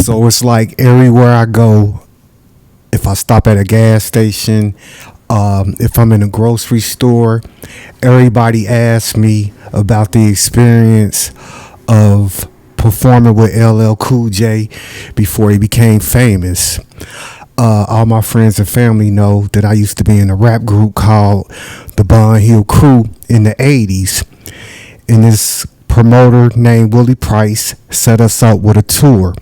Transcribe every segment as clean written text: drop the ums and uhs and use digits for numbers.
So it's like everywhere I go, if I stop at a gas station, if I'm in a grocery store, everybody asks me about the experience of performing with LL Cool J before he became famous. All my friends and family know that I used to be in a rap group called the Bond Hill Crew in the 80s. And this promoter named Willie Price set us up with a tour.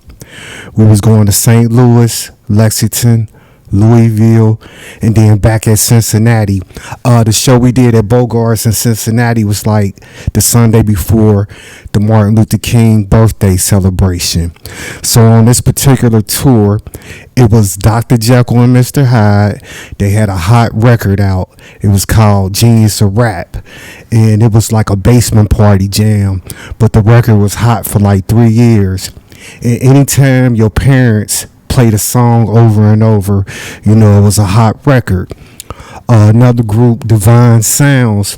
We was going to St. Louis, Lexington, Louisville, and then back at Cincinnati. The show we did at Bogarts in Cincinnati was like the Sunday before the Martin Luther King birthday celebration. So on this particular tour, it was Dr. Jekyll and Mr. Hyde. They had a hot record out. It was called Genius of Rap, and it was like a basement party jam, but the record was hot for like 3 years. And anytime your parents played a song over and over, you know, it was a hot record. Another group, Divine Sounds,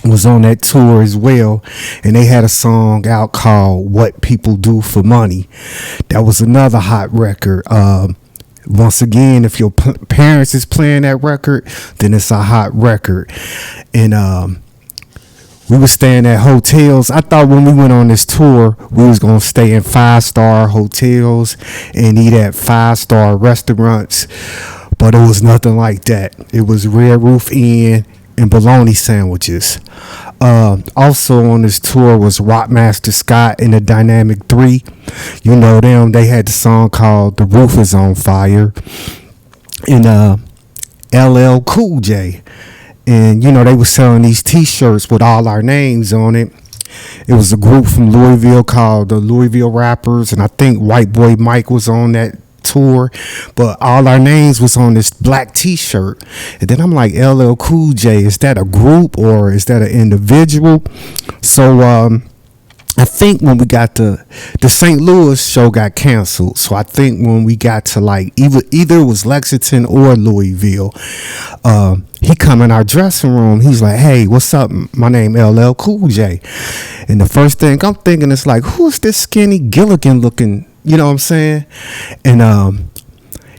was on that tour as well, and they had a song out called What People Do for Money. That was another hot record. Once again, if your parents is playing that record, then it's a hot record. And we were staying at hotels. I thought when we went on this tour, we was going to stay in 5-star hotels and eat at 5-star restaurants. But it was nothing like that. It was Red Roof Inn and bologna sandwiches. Also on this tour was Rockmaster Scott and the Dynamic 3. You know them. They had the song called The Roof Is on Fire. And LL Cool J. And, you know, they were selling these T-shirts with all our names on it. It was a group from Louisville called the Louisville Rappers. And I think White Boy Mike was on that tour. But all our names was on this black T-shirt. And then I'm like, LL Cool J, is that a group or is that an individual? So I think when we got to the St. Louis show got canceled. So I think when we got to like either it was Lexington or Louisville, he come in our dressing room. He's like, "Hey, what's up? My name LL Cool J." And the first thing I'm thinking is like, who's this skinny Gilligan looking? You know what I'm saying? And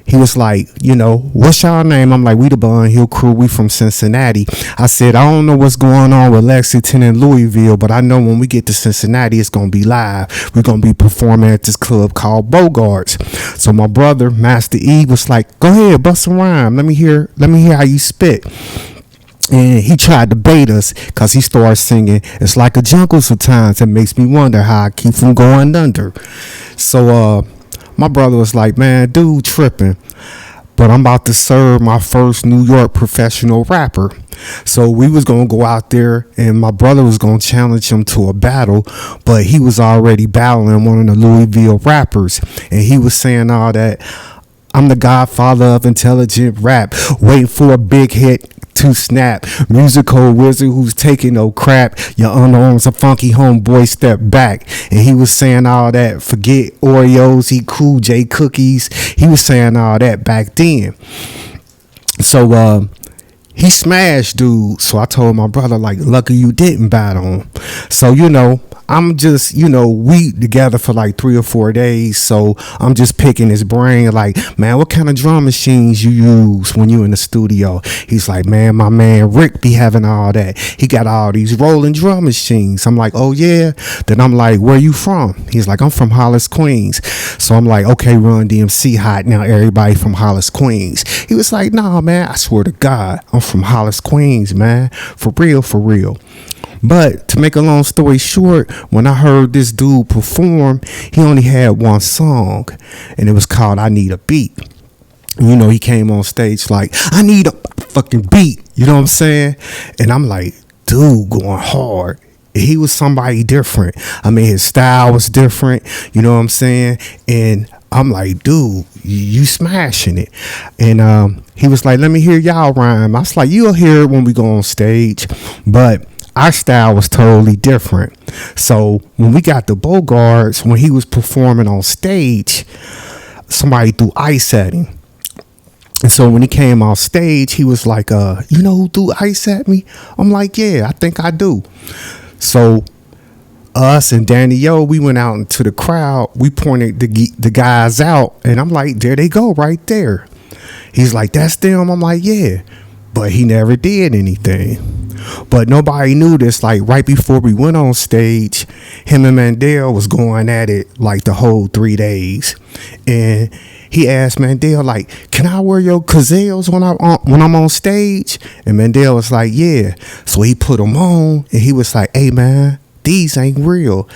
he was like, you know, what's y'all name? I'm like, we the Bond Hill Crew. We from Cincinnati. I said, I don't know what's going on with Lexington and Louisville, but I know when we get to Cincinnati, it's going to be live. We're going to be performing at this club called Bogarts. So my brother, Master E, was like, go ahead, bust a rhyme. Let me hear how you spit. And he tried to bait us because he started singing, it's like a jungle sometimes. It makes me wonder how I keep from going under. So, my brother was like, man, dude tripping. But I'm about to serve my first New York professional rapper. So we was going to go out there and my brother was going to challenge him to a battle. But he was already battling one of the Louisville rappers. And he was saying all that, I'm the godfather of intelligent rap, waiting for a big hit to snap. Musical wizard who's taking no crap. Your underarms a funky homeboy, step back. And he was saying all that. Forget Oreos, eat Cool J cookies. He was saying all that back then. So he smashed dude. So I told my brother, like, lucky you didn't battle him. So, you know, I'm just, you know, we together for like 3 or 4 days. So I'm just picking his brain like, man, what kind of drum machines you use when you in the studio? He's like, man, my man Rick be having all that. He got all these rolling drum machines. I'm like, oh yeah. Then I'm like, where you from? He's like, I'm from Hollis, Queens. So I'm like, okay, Run DMC hot. Now everybody from Hollis, Queens. He was like, nah, man, I swear to God, I'm from Hollis, Queens, man. For real, for real. But to make a long story short, when I heard this dude perform, he only had one song, and it was called I Need a Beat. You know, he came on stage like, I need a fucking beat. You know what I'm saying? And I'm like, dude, going hard. He was somebody different. I mean, his style was different. You know what I'm saying? And I'm like, dude, you smashing it. And he was like, let me hear y'all rhyme. I was like, you'll hear it when we go on stage. But our style was totally different. So when we got the Bogarts, when he was performing on stage, somebody threw ice at him. And so when he came off stage, he was like, you know who threw ice at me? I'm like, yeah, I think I do. So us and Danny O, we went out into the crowd. We pointed the guys out, and I'm like, there they go, right there. He's like, that's them. I'm like, yeah. But he never did anything. But nobody knew this. Like right before we went on stage, him and Mandel was going at it like the whole 3 days. And he asked Mandel, like, can I wear your gazelles when I'm on stage? And Mandel was like, yeah. So he put them on, and he was like, hey man, these ain't real.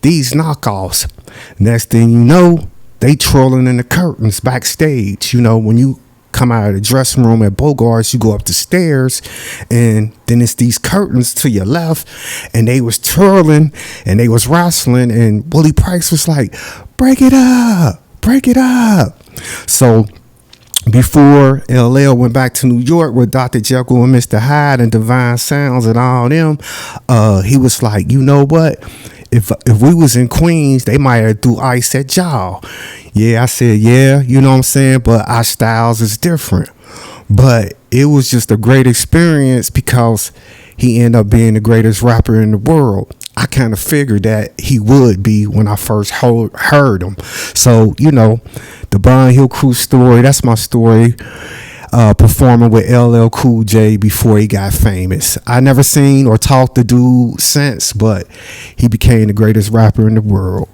These knockoffs. Next thing you know, they trolling in the curtains backstage. You know, when you come out of the dressing room at Bogart's, you go up the stairs, and then it's these curtains to your left, and they was twirling and they was wrestling, and Willie Price was like, break it up, break it up. So before LL went back to New York with Dr. Jekyll and Mr. Hyde and Divine Sounds and all them, he was like, you know what? If we was in Queens, they might have threw ice at y'all. Yeah, I said, yeah, you know what I'm saying? But our styles is different. But it was just a great experience because he ended up being the greatest rapper in the world. I kind of figured that he would be when I first heard him. So, you know, the Brian Hill Crew story, that's my story. Performing with LL Cool J before he got famous. I never seen or talked to dude since, but he became the greatest rapper in the world.